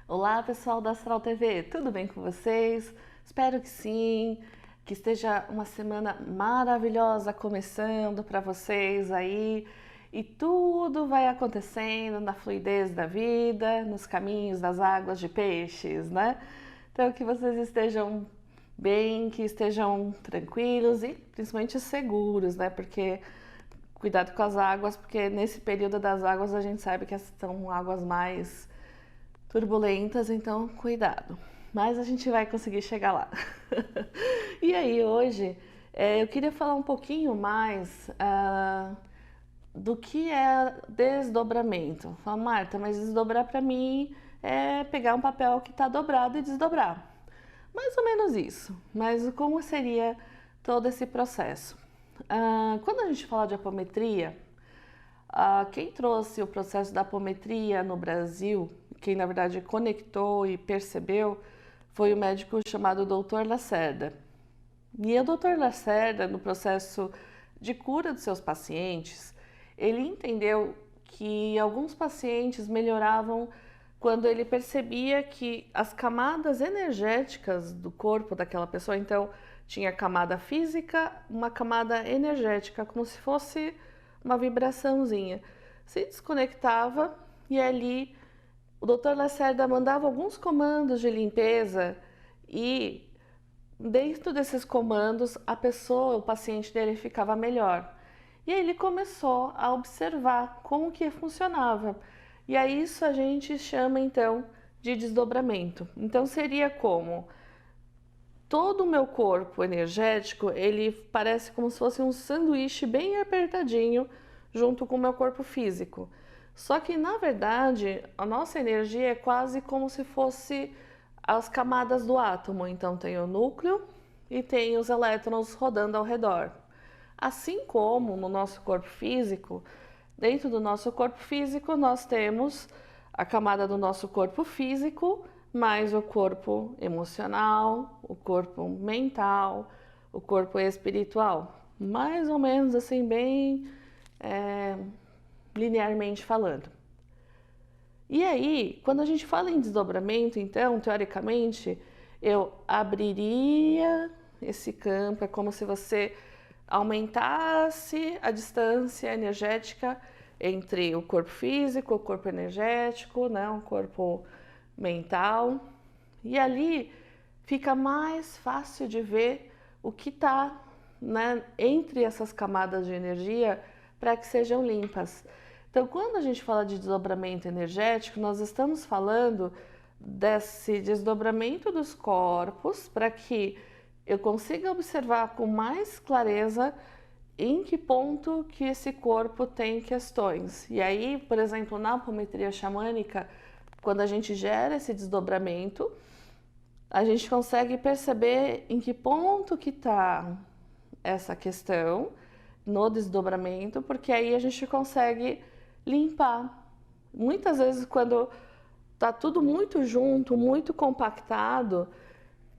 Olá, pessoal da Astral TV, tudo bem com vocês? Espero que sim, que esteja uma semana maravilhosa começando para vocês aí e tudo vai acontecendo na fluidez da vida, nos caminhos das águas de peixes, né? Então, que vocês estejam bem, que estejam tranquilos e principalmente seguros, né? Porque cuidado com as águas, porque nesse período das águas a gente sabe que são águas mais turbulentas, então cuidado. Mas a gente vai conseguir chegar lá. E aí, hoje, eu queria falar um pouquinho mais do que é desdobramento. Fala, Marta, mas desdobrar para mim é pegar um papel que está dobrado e desdobrar. Mais ou menos isso. Mas como seria todo esse processo? Quando a gente fala de apometria, quem trouxe o processo da apometria no Brasil, quem na verdade conectou e percebeu, foi o médico chamado Dr. Lacerda. E o Dr. Lacerda, no processo de cura dos seus pacientes, ele entendeu que alguns pacientes melhoravam quando ele percebia que as camadas energéticas do corpo daquela pessoa, então tinha camada física, uma camada energética, como se fosse uma vibraçãozinha, se desconectava e ali o Dr. Lacerda mandava alguns comandos de limpeza e dentro desses comandos a pessoa, o paciente dele ficava melhor. E aí ele começou a observar como que funcionava. E aí isso a gente chama então de desdobramento. Então seria como todo o meu corpo energético, ele parece como se fosse um sanduíche bem apertadinho junto com o meu corpo físico. Só que na verdade, a nossa energia é quase como se fosse as camadas do átomo. Então tem o núcleo e tem os elétrons rodando ao redor. Assim como no nosso corpo físico, dentro do nosso corpo físico nós temos a camada do nosso corpo físico, mais o corpo emocional, o corpo mental, o corpo espiritual. Mais ou menos assim, bem linearmente falando. E aí, quando a gente fala em desdobramento, então, teoricamente, eu abriria esse campo, é como se você aumentasse a distância energética entre o corpo físico, o corpo energético, né, o corpo mental. E ali fica mais fácil de ver o que está, né, entre essas camadas de energia para que sejam limpas. Então, quando a gente fala de desdobramento energético, nós estamos falando desse desdobramento dos corpos para que eu consiga observar com mais clareza em que ponto que esse corpo tem questões. E aí, por exemplo, na apometria xamânica, quando a gente gera esse desdobramento, a gente consegue perceber em que ponto que está essa questão no desdobramento, porque aí a gente consegue limpar. Muitas vezes quando está tudo muito junto, muito compactado,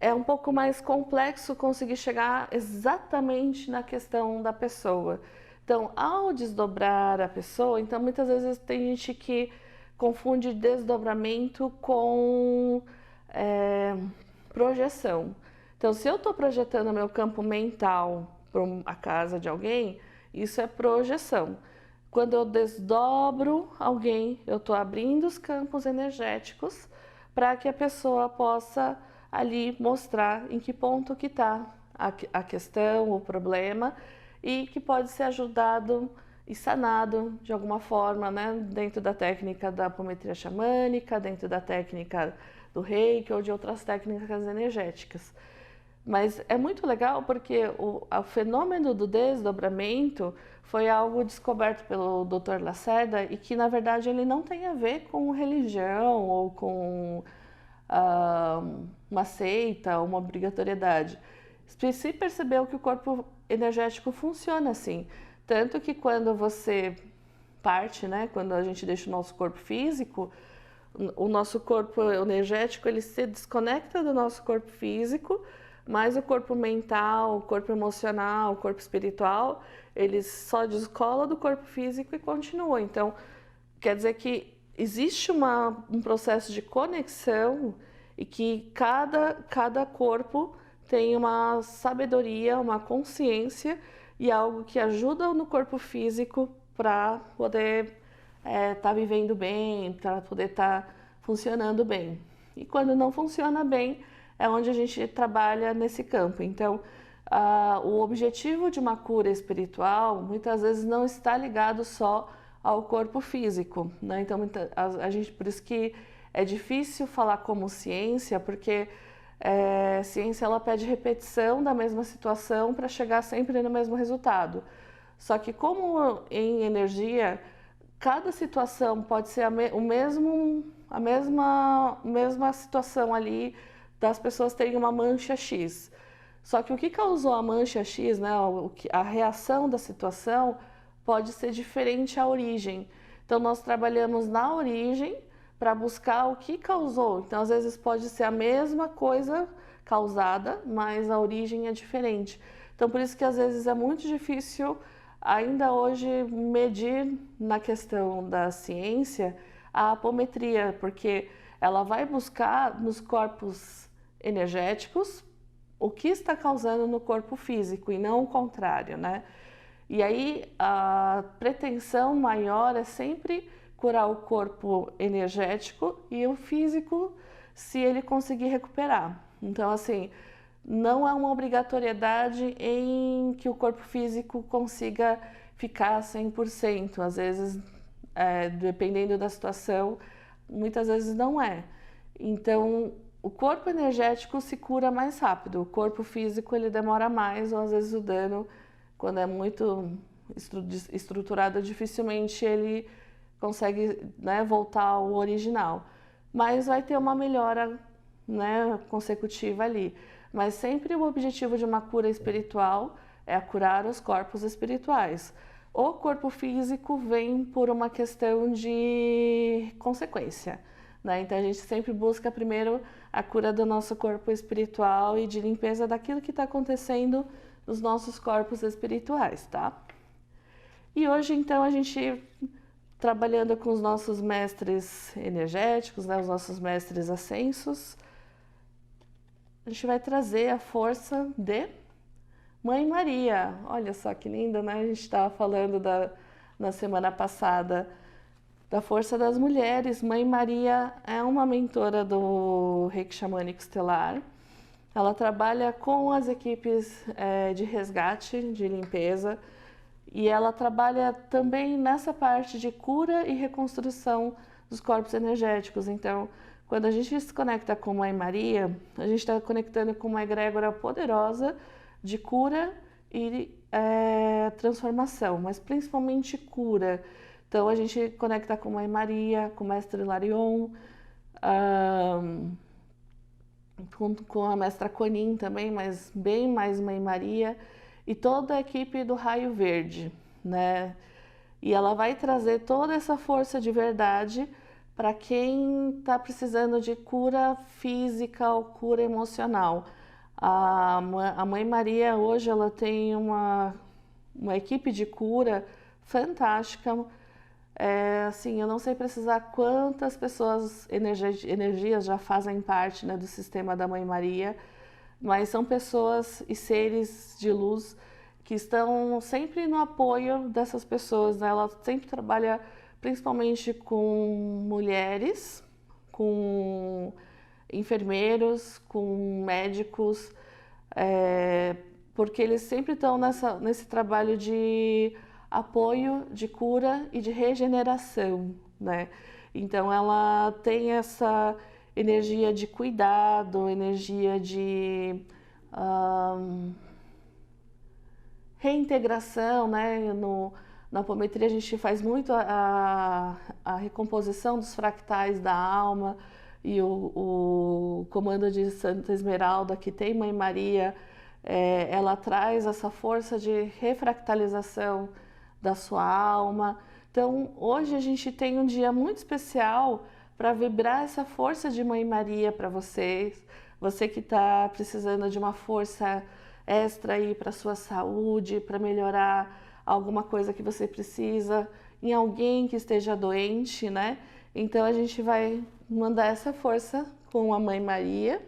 é um pouco mais complexo conseguir chegar exatamente na questão da pessoa. Então, ao desdobrar a pessoa, então muitas vezes tem gente que confunde desdobramento com projeção. Então, se eu estou projetando meu campo mental para a casa de alguém, isso é projeção. Quando eu desdobro alguém, eu estou abrindo os campos energéticos para que a pessoa possa ali mostrar em que ponto que está a questão, o problema, e que pode ser ajudado e sanado de alguma forma, né? Dentro da técnica da apometria xamânica, dentro da técnica do reiki ou de outras técnicas energéticas. Mas é muito legal porque o fenômeno do desdobramento foi algo descoberto pelo Dr. Lacerda e que, na verdade, ele não tem a ver com religião ou com uma seita, uma obrigatoriedade. Se percebeu que o corpo energético funciona assim. Tanto que quando você parte, né, quando a gente deixa o nosso corpo físico, o nosso corpo energético ele se desconecta do nosso corpo físico, mas o corpo mental, o corpo emocional, o corpo espiritual, ele só descola do corpo físico e continua. Então, quer dizer que existe um processo de conexão e que cada corpo tem uma sabedoria, uma consciência e algo que ajuda no corpo físico para poder estar vivendo bem, para poder estar funcionando bem. E quando não funciona bem, é onde a gente trabalha nesse campo. Então, o objetivo de uma cura espiritual muitas vezes não está ligado só ao corpo físico, né? Então, a gente, por isso que é difícil falar como ciência, porque ciência ela pede repetição da mesma situação para chegar sempre no mesmo resultado. Só que como em energia, cada situação pode ser a mesma situação ali das pessoas terem uma mancha X. Só que o que causou a mancha X, né, a reação da situação pode ser diferente à origem. Então nós trabalhamos na origem para buscar o que causou. Então às vezes pode ser a mesma coisa causada, mas a origem é diferente. Então por isso que às vezes é muito difícil ainda hoje medir na questão da ciência a apometria, porque ela vai buscar nos corpos energéticos o que está causando no corpo físico e não o contrário, né? E aí a pretensão maior é sempre curar o corpo energético e o físico se ele conseguir recuperar. Então, assim, não há uma obrigatoriedade em que o corpo físico consiga ficar 100%. Às vezes, dependendo da situação, muitas vezes não é. Então, o corpo energético se cura mais rápido, o corpo físico ele demora mais, ou às vezes o dano, quando é muito estruturado, dificilmente ele consegue, né, voltar ao original. Mas vai ter uma melhora, né, consecutiva ali. Mas sempre o objetivo de uma cura espiritual é curar os corpos espirituais. O corpo físico vem por uma questão de consequência, né? Então a gente sempre busca primeiro a cura do nosso corpo espiritual e de limpeza daquilo que está acontecendo nos nossos corpos espirituais, tá? E hoje então a gente trabalhando com os nossos mestres energéticos, né, os nossos mestres ascensos, a gente vai trazer a força de Mãe Maria. Olha só que linda, né? A gente estava falando na semana passada da força das mulheres. Mãe Maria é uma mentora do Reiki Xamânico Estelar. Ela trabalha com as equipes de resgate, de limpeza, e ela trabalha também nessa parte de cura e reconstrução dos corpos energéticos. Então, quando a gente se conecta com Mãe Maria, a gente está conectando com uma egrégora poderosa de cura e transformação, mas principalmente cura. Então a gente conecta com Mãe Maria, com o Mestre Hilarion, com a Mestra Kuan-Yin também, mas bem mais Mãe Maria, e toda a equipe do Raio Verde, né? E ela vai trazer toda essa força de verdade para quem está precisando de cura física ou cura emocional. A Mãe Maria hoje ela tem uma equipe de cura fantástica. Assim, eu não sei precisar quantas pessoas, energias já fazem parte, né, do sistema da Mãe Maria, mas são pessoas e seres de luz que estão sempre no apoio dessas pessoas, né? Ela sempre trabalha principalmente com mulheres, com enfermeiros, com médicos, porque eles sempre estão nesse trabalho de apoio, de cura e de regeneração, né? Então ela tem essa energia de cuidado, energia de reintegração, né? Na apometria a gente faz muito a recomposição dos fractais da alma, e o comando de Santa Esmeralda, que tem Mãe Maria, ela traz essa força de refractalização da sua alma. Então hoje a gente tem um dia muito especial para vibrar essa força de Mãe Maria para vocês. Você que está precisando de uma força extra aí para sua saúde, para melhorar alguma coisa que você precisa, em alguém que esteja doente, né? Então a gente vai mandar essa força com a Mãe Maria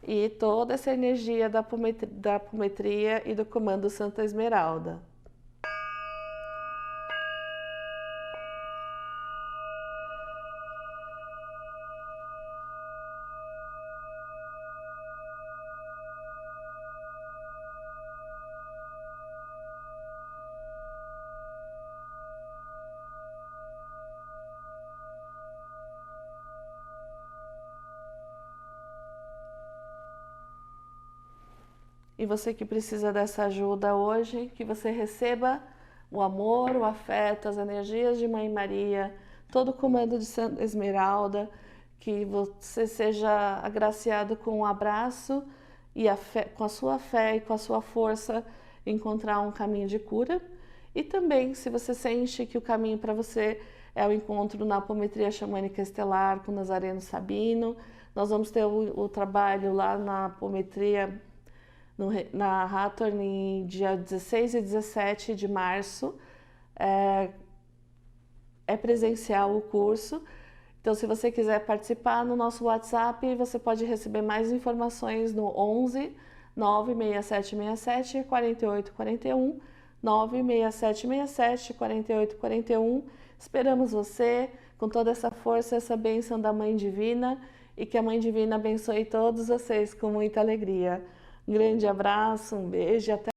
e toda essa energia da apometria e do comando Santa Esmeralda. E você que precisa dessa ajuda hoje, que você receba o amor, o afeto, as energias de Mãe Maria, todo o comando de Santa Esmeralda, que você seja agraciado com um abraço e com a sua fé e com a sua força encontrar um caminho de cura. E também, se você sente que o caminho para você é o encontro na apometria xamânica estelar com Nazareno Sabino, nós vamos ter o trabalho lá na apometria na Hathorn, dia 16 e 17 de março, é presencial o curso. Então, se você quiser participar no nosso WhatsApp, você pode receber mais informações no 11 96767 4841, 96767 4841. Esperamos você com toda essa força, essa bênção da Mãe Divina, e que a Mãe Divina abençoe todos vocês com muita alegria. Um grande abraço, um beijo e até